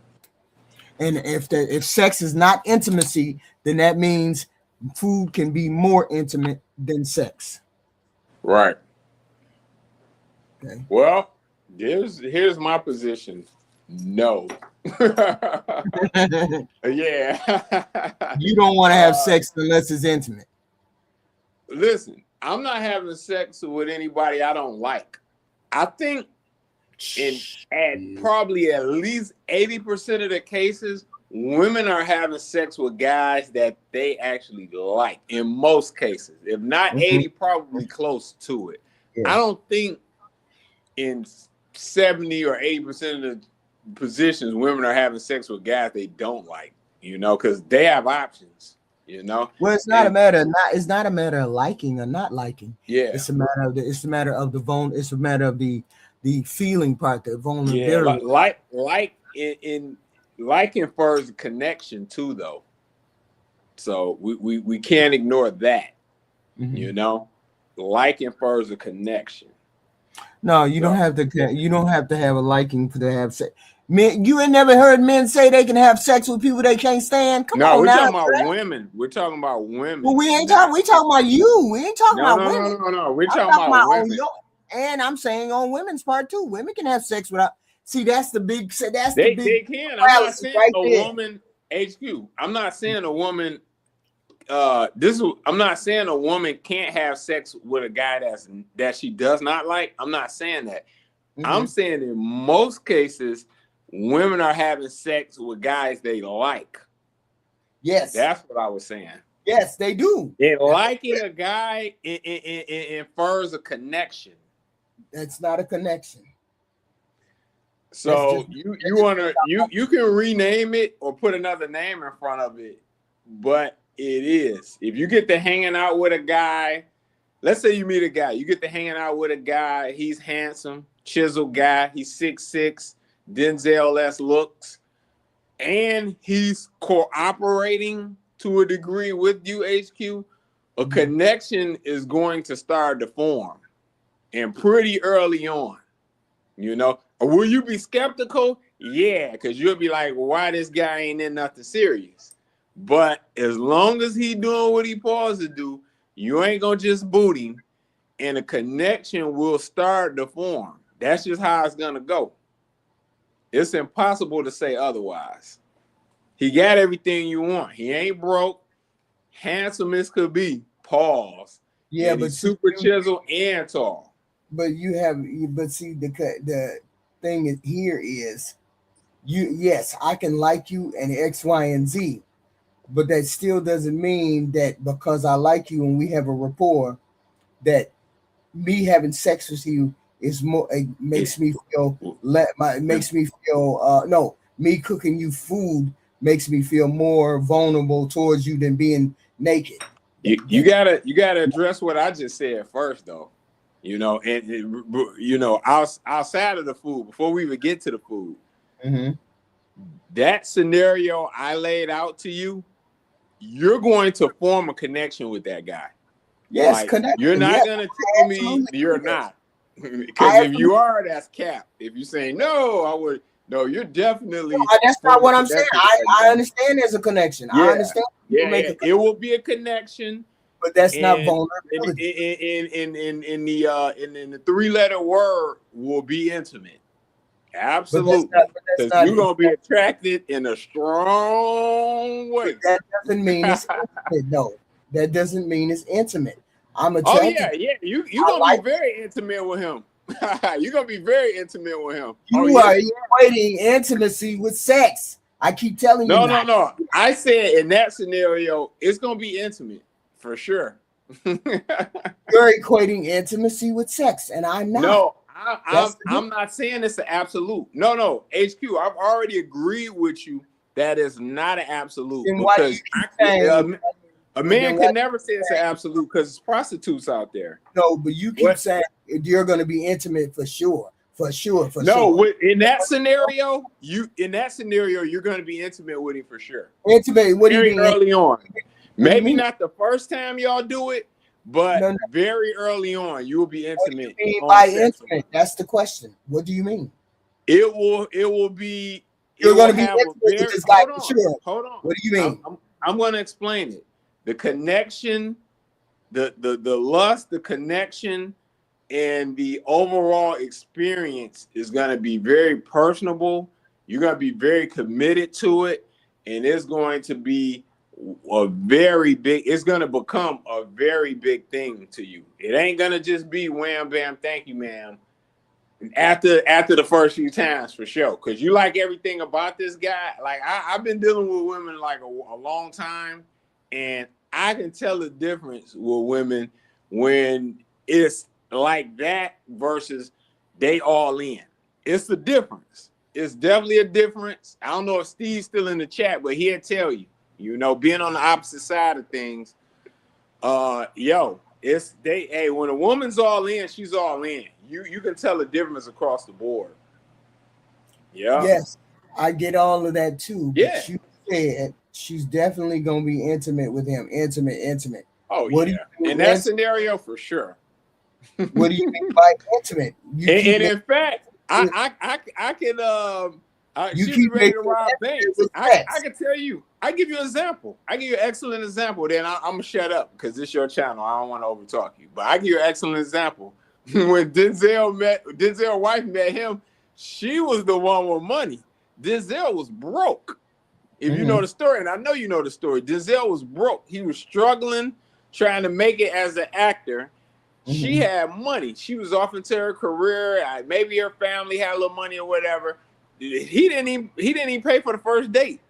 And if sex is not intimacy, then that means food can be more intimate than sex. Right. Okay. Well, here's my position. No. Yeah. You don't want to have sex unless it's intimate. Listen, I'm not having sex with anybody I don't like. I think probably at least 80% of the cases, women are having sex with guys that they actually like. In most cases, if not 80, probably close to it. Yeah. I don't think in 70 or 80% of the positions, women are having sex with guys they don't like, because they have options, Well, it's not a matter of liking or not liking. Yeah, it's a matter of the feeling part, the vulnerability. Yeah, like infers a connection too, though. So we can't ignore that. Like infers a connection. No, you don't have to. You don't have to have a liking to have sex. Men, you ain't never heard men say they can have sex with people they can't stand. Come No, on we're now. talking about women. We're talking about women. Well, we ain't talking. We talking about you. We ain't talking No, about no, women. no. We're I'm talking about on women. your, and I'm saying on women's part too. Women can have sex without. See, that's the big. That's They the big. can. I'm not saying right a there. woman HQ. I'm not saying a woman. I'm not saying a woman can't have sex with a guy that she does not like. I'm not saying that. I'm saying in most cases, women are having sex with guys they like. Yes, that's what I was saying. Yes, they do. And liking a guy infers a connection. That's not a connection. So you can rename it or put another name in front of it, but it is. If you get to hanging out with a guy, let's say you meet a guy, you get to hanging out with a guy, he's handsome, chiseled guy, he's 6'6", Denzel-esque looks, and he's cooperating to a degree with you, HQ, a connection is going to start to form, and pretty early on, you know. Will you be skeptical? Yeah, because you'll be like, well, why this guy ain't in nothing serious? But as long as he doing what he supposed to do, you ain't gonna just boot him, and a connection will start to form. That's just how it's gonna go. It's impossible to say otherwise. He got everything you want. He ain't broke, handsome as could be. Pause. Yeah, but he's super chiseled and tall. But see, the thing here is, yes, I can like you and X, Y, and Z, but that still doesn't mean that because I like you and we have a rapport, that me having sex with you is more. It makes me feel me cooking you food makes me feel more vulnerable towards you than being naked. You gotta address what I just said first, though. You know, and outside of the food, before we even get to the food, that scenario I laid out to you, you're going to form a connection with that guy. Yes, like, you're not gonna tell me you're not, because if you are, that's cap. If you say no, I would. No, you're definitely. No, that's not what I'm saying. I understand there's a connection. Yeah. I understand. It will be a connection. But that's not vulnerability. In the 3-letter word will be intimate. Absolutely. Because you're gonna be attracted in a strong way. But that doesn't mean it's intimate, though. That doesn't mean it's intimate. I'm attracted. Oh yeah. You're gonna be very intimate with him. You're gonna be very intimate with him. You are equating intimacy with sex. I keep telling you. No. I said in that scenario, it's gonna be intimate. For sure. You're equating intimacy with sex, and I'm not. No, I'm not saying it's an absolute. No, HQ, I've already agreed with you that is not an absolute. Then why do you keep saying, a man can never say it's an absolute because there's prostitutes out there. No, but you keep saying you're going to be intimate for sure. No, in that scenario, you're going to be intimate with him for sure. Intimate. What do you mean? Early on. Maybe not the first time y'all do it, but very early on, you will be intimate. What do you mean by intimate? That's the question. What do you mean? It will be. You're going to be intimate with this guy for sure. Hold on. What do you mean? I'm going to explain it. The connection, the lust, the connection, and the overall experience is going to be very personable. You're going to be very committed to it, and it's going to be it's going to become a very big thing to you. It ain't going to just be wham, bam, thank you, ma'am. After the first few times, for sure. Because you like everything about this guy. Like, I've been dealing with women like a long time, and I can tell the difference with women when it's like that versus they all in. It's the difference. It's definitely a difference. I don't know if Steve's still in the chat, but he'll tell you. You know, being on the opposite side of things, when a woman's all in, she's all in. You can tell the difference across the board. Yeah. Yes, I get all of that too. Yeah. But you said she's definitely gonna be intimate with him. Intimate. Oh, yeah. In that scenario, for sure. What do you mean by intimate? In fact, I can You She was keep ready making to rob it banks. with I sex. can tell you. I give you an example. I give you an excellent example. Then I'm gonna shut up because it's your channel. I don't want to overtalk you. But I give you an excellent example. When Denzel's wife met him, she was the one with money. Denzel was broke. If you know the story, and I know you know the story, Denzel was broke. He was struggling, trying to make it as an actor. She had money. She was off into her career. Maybe her family had a little money or whatever. He didn't even pay for the first date.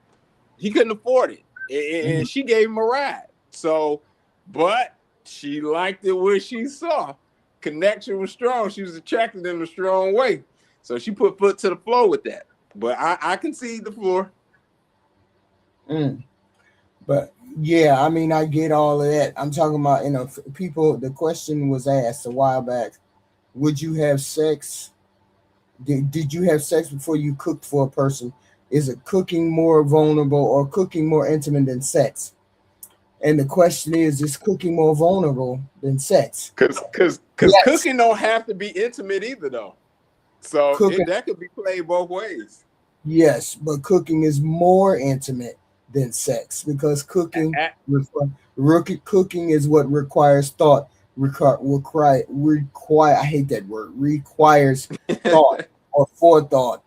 He couldn't afford it, and she gave him a ride. So, but she liked it what she saw. Connection was strong. She was attracted in a strong way. So she put foot to the floor with that. But I concede the floor. But yeah, I mean, I get all of that. I'm talking about, people. The question was asked a while back: would you have sex? Did you have sex before you cooked for a person? Is it cooking more vulnerable or cooking more intimate than sex? And the question is cooking more vulnerable than sex? Because Yes. cooking don't have to be intimate either, though. So that could be played both ways. Yes, but cooking is more intimate than sex because cooking cooking is what requires thought. Require I hate that word. Requires thought or forethought,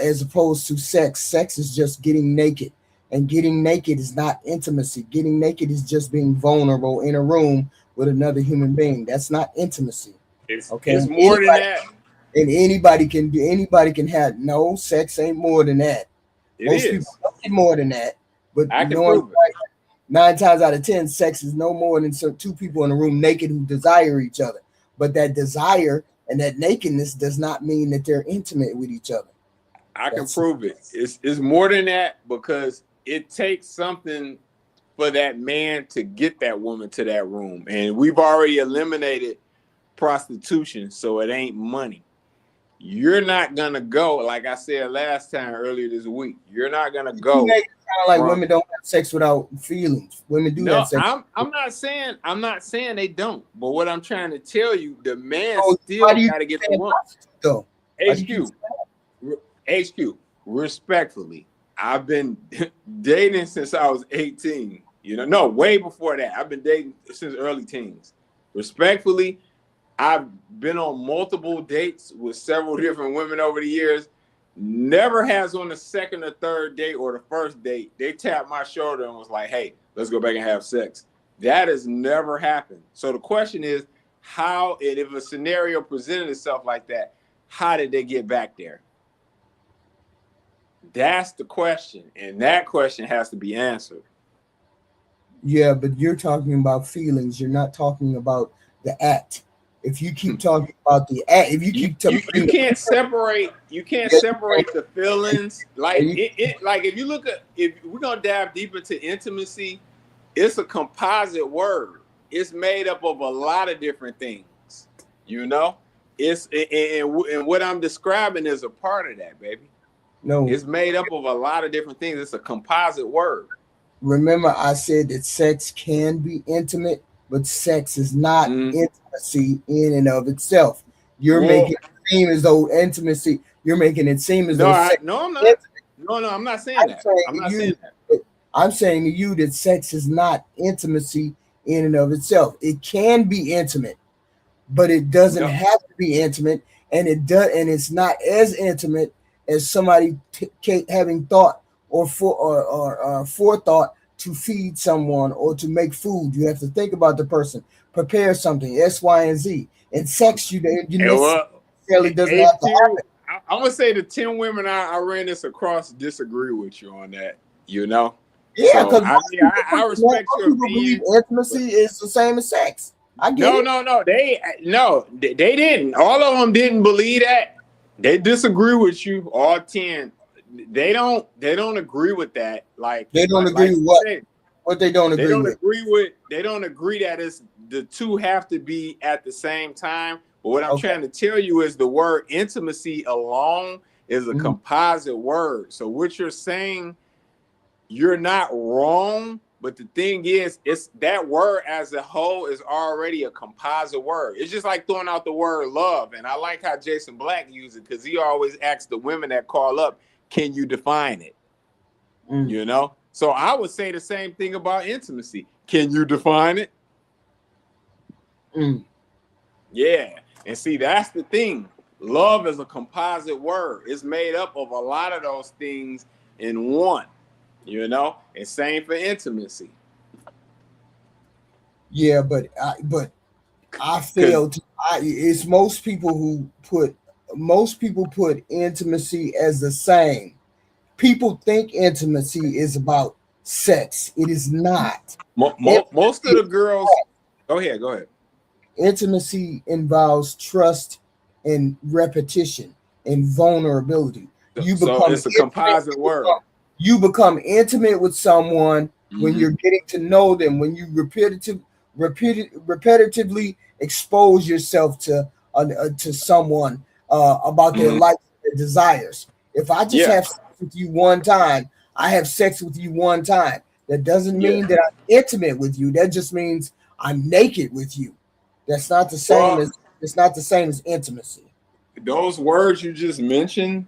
as opposed to sex. Sex is just getting naked, and getting naked is not intimacy. Getting naked is just being vulnerable in a room with another human being. That's not intimacy. It's more than that. And anybody can have no sex ain't more than that. Most people think more than that, but I can prove it. 9 times out of 10, sex is no more than two people in a room naked who desire each other. But that desire and that nakedness does not mean that they're intimate with each other. I can prove it. It's more than that because it takes something for that man to get that woman to that room. And we've already eliminated prostitution, so it ain't money. You're not gonna go, like I said last time earlier this week. You're not gonna go. You make it sound like women don't have sex without feelings. Women do have sex. I'm not saying they don't. But what I'm trying to tell you, the man still got to get the woman. Though HQ, respectfully, I've been dating since I was 18. No, way before that. I've been dating since early teens. Respectfully, I've been on multiple dates with several different women over the years. Never has on the second or third date or the first date, they tapped my shoulder and was like, hey, let's go back and have sex. That has never happened. So the question is, how, and if a scenario presented itself like that, how did they get back there? That's the question. And that question has to be answered. Yeah, but you're talking about feelings. You're not talking about the act. If you keep talking about the act, if you keep talking, you can't separate. You can't separate the feelings. Like like if you look at, if we're gonna dive deep into intimacy, it's a composite word. It's made up of a lot of different things. It's and what I'm describing is a part of that, baby. No, it's made up of a lot of different things. It's a composite word. Remember, I said that sex can be intimate, but sex is not intimacy in and of itself. You're making it seem as though intimacy. You're making it seem as though. No, I'm not. No, I'm not saying that. I'm not saying that. I'm saying to you that sex is not intimacy in and of itself. It can be intimate, but it doesn't have to be intimate, and it's not as intimate as somebody having thought or forethought to feed someone or to make food. You have to think about the person, prepare something, X, Y, and Z. And sex, you necessarily doesn't have to happen. I'm gonna say the 10 women I ran this across disagree with you on that. Yeah, because I respect your opinion. Intimacy is the same as sex. I get it. No. They didn't. All of them didn't believe that. They disagree with you. All 10. They don't agree with that. Like they don't agree with what? What they don't agree with? They don't agree that it's the two have to be at the same time. But what I'm trying to tell you is the word intimacy alone is a composite word. So what you're saying, you're not wrong. But the thing is, it's that word as a whole is already a composite word. It's just like throwing out the word love. And I like how Jason Black uses it because he always asks the women that call up, can you define it? You know? So I would say the same thing about intimacy. Can you define it? Yeah. And see, that's the thing. Love is a composite word. It's made up of a lot of those things in one, you know? And same for intimacy. Yeah, but I feel it's most people put intimacy as the same. People think intimacy is about sex. It is not. Most of the girls. Go ahead. Intimacy involves trust and repetition and vulnerability. So it's a composite word. You become intimate with someone when you're getting to know them, when you repetitively expose yourself to someone about their life, their desires. If I just have sex with you one time, I have sex with you one time. That doesn't mean that I'm intimate with you. That just means I'm naked with you. That's not the same as it's not the same as intimacy. Those words you just mentioned,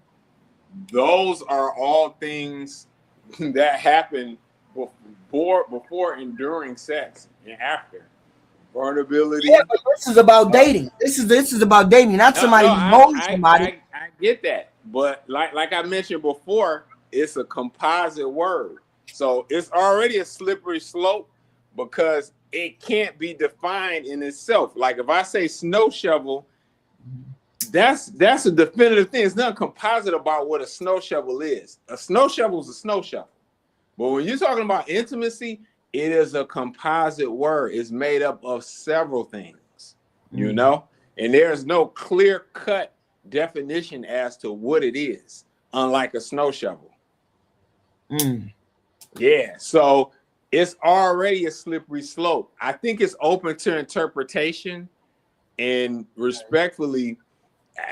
those are all things that happen before and during sex and after. Vulnerability. Yeah, but this is about dating. This is about dating, not somebody who knows somebody. I get that, but like I mentioned before, it's a composite word, so it's already a slippery slope because it can't be defined in itself. Like if I say snow shovel, that's a definitive thing. It's not composite about what a snow shovel is. A snow shovel is a snow shovel, but when you're talking about intimacy, it is a composite word. It's made up of several things, you know, and there's no clear-cut definition as to what it is, unlike a snow shovel. Yeah, so it's already a slippery slope. I think it's open to interpretation, and respectfully,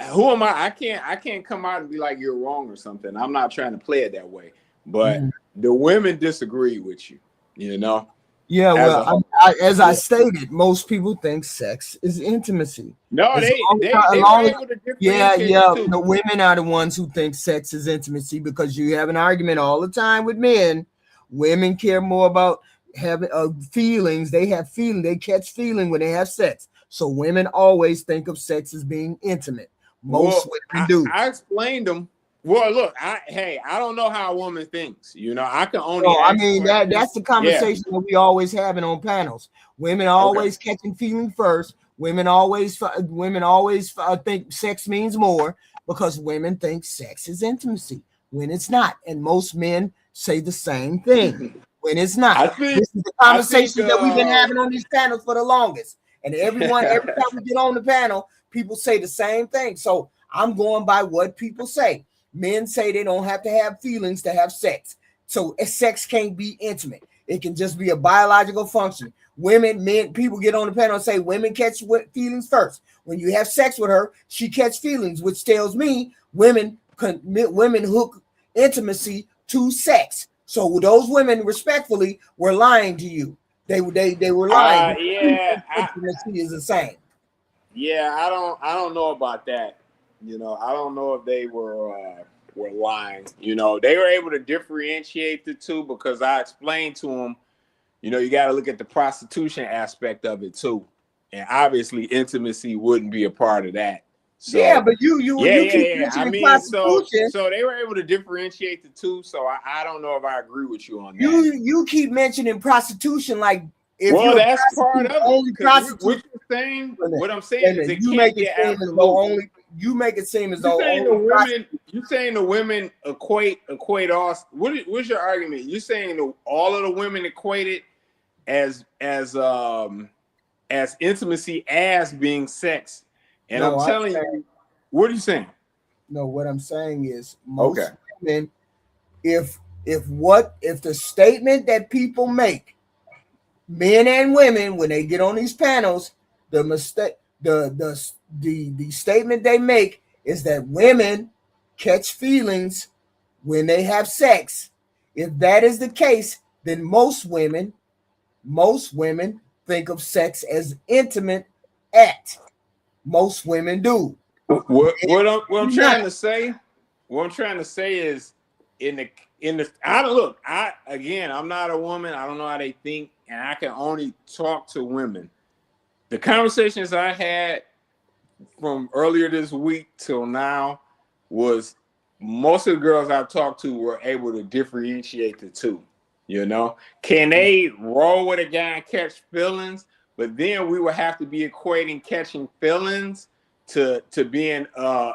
who am I? I can't come out and be like you're wrong or something. I'm not trying to play it that way, but the women disagree with you. You know? Yeah, well, as I stated, most people think sex is intimacy. No, they were able to differentiate too. The women are the ones who think sex is intimacy because you have an argument all the time with men. Women care more about having feelings. They have feeling. They catch feeling when they have sex. So women always think of sex as being intimate. Most women do. I explained them. Well, look, I don't know how a woman thinks. You know, I can only. No, I mean that's the conversation that we always having on panels. Women are always catching feeling first. Women always think sex means more because women think sex is intimacy when it's not, and most men say the same thing when it's not. This is the conversation that we've been having on these panels for the longest, and every time we get on the panel, people say the same thing. So I'm going by what people say. Men say they don't have to have feelings to have sex. So sex can't be intimate. It can just be a biological function. People get on the panel and say women catch feelings first. When you have sex with her, she catch feelings, which tells me women hook intimacy to sex. So those women respectfully were lying to you. They were lying. Intimacy is the same. Yeah, I don't know about that. You know, I don't know if they were lying. You know, they were able to differentiate the two because I explained to them, you know, you got to look at the prostitution aspect of it too, and obviously intimacy wouldn't be a part of that. So, yeah, but you keep I mean, prostitution. So they were able to differentiate the two. So I don't know if I agree with you on that. You keep mentioning prostitution like. That's part of it. What I'm saying is you make it seem as though you're saying the women equate all. What's your argument? You're saying all of the women equate it as intimacy as being sex, and I'm telling you, what are you saying? No, what I'm saying is most women, if the statement that people make, men and women, when they get on these panels, the statement they make is that women catch feelings when they have sex. If that is the case, then most women think of sex as intimate act. Most women do. What I'm trying to say what I'm trying to say is I'm not a woman. I don't know how they think, and I can only talk to women. The conversations I had from earlier this week till now was most of the girls I've talked to were able to differentiate the two. You know, can they roll with a guy and catch feelings? But then we would have to be equating catching feelings to being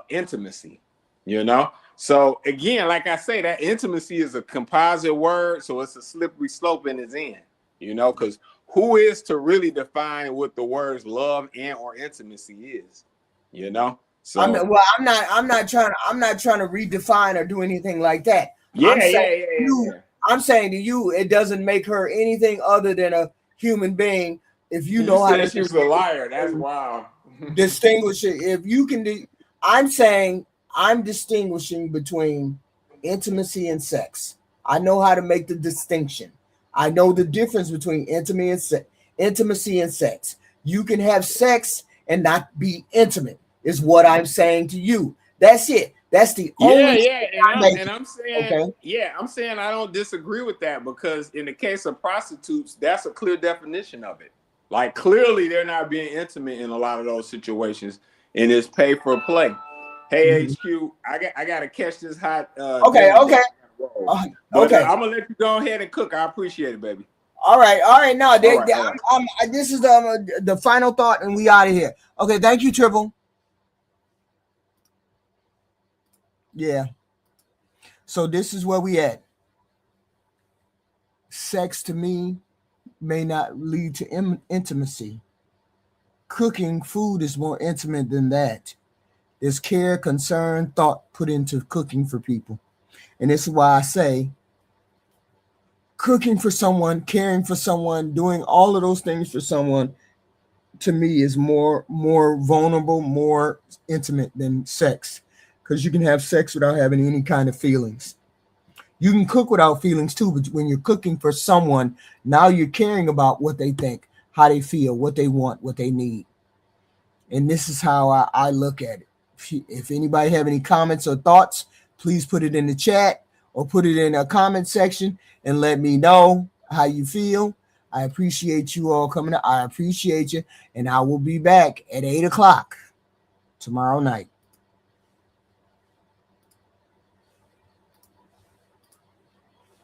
intimacy. You know, so again, like I say, that intimacy is a composite word, so it's a slippery slope in its end. You know, because who is to really define what the words love and or intimacy is? You know, so I'm not trying to redefine or do anything like that. I'm saying to you, it doesn't make her anything other than a human being. If you know how to, she's a liar. That's wild. Distinguish it. If you can I'm saying I'm distinguishing between intimacy and sex. I know how to make the distinction. I know the difference between intimacy and sex. You can have sex and not be intimate, is what I'm saying to you. That's it. That's the only. I'm saying I don't disagree with that, because in the case of prostitutes, that's a clear definition of it. Like, clearly they're not being intimate in a lot of those situations, and it's pay for play. Hey, HQ, I gotta catch this hot. Okay. I'm gonna let you go ahead and cook. I appreciate it, baby. All right. No, this is the final thought, and we out of here. Okay, thank you, Triple. Yeah. So this is where we at. Sex to me may not lead to intimacy. Cooking food is more intimate than that. There's care, concern, thought put into cooking for people. And this is why I say cooking for someone, caring for someone, doing all of those things for someone, to me, is more vulnerable, more intimate than sex. Because you can have sex without having any kind of feelings. You can cook without feelings too, but when you're cooking for someone, now you're caring about what they think, how they feel, what they want, what they need. And this is how I look at it. If anybody have any comments or thoughts, please put it in the chat or put it in a comment section and let me know how you feel. I appreciate you all coming. I appreciate you. And I will be back at 8 o'clock tomorrow night.